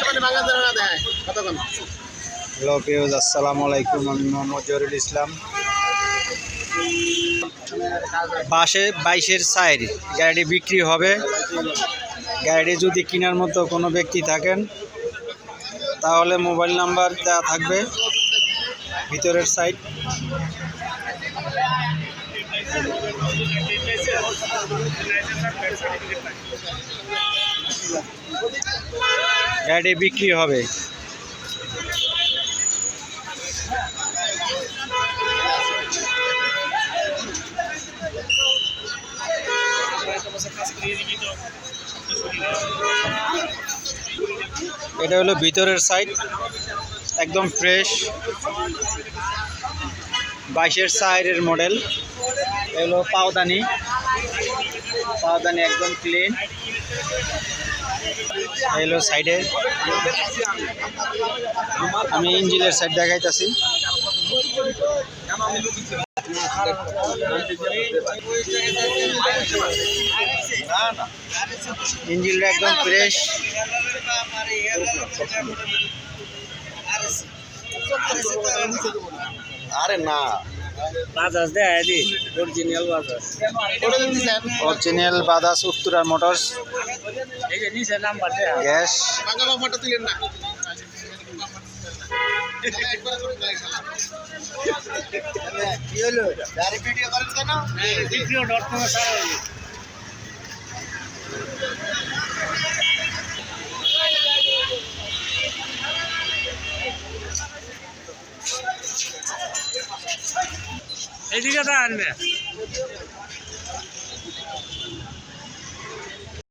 Hello viewers, আসসালামু আলাইকুম। আমি মোহাম্মদ জহিরুল ইসলাম। 22-এর সাইড গাড়িটি বিক্রি হবে। গাড়িটি যদি কেনার মতো কোনো ব্যক্তি থাকেন তাহলে মোবাইল নাম্বার দেওয়া থাকবে ভিতরের সাইড। গাড়িটি বিক্রি হবে। এটা হলো ভিতরের সাইড, একদম ফ্রেশ 22-এর সাইডের মডেল। এগুলো পাওদানি একদম ক্লিন। এগুলো সাইডে আমি ইঞ্জিনের সাইড দেখাইতেছি। ইঞ্জিনটা একদম ফ্রেশ। আরে না, বাজাজ দেয় দি original Bajaj, original Bajaj Uttara motors. এই যে নিচে নাম্বার দেয় গ্যাস। এইদিকে আনবে।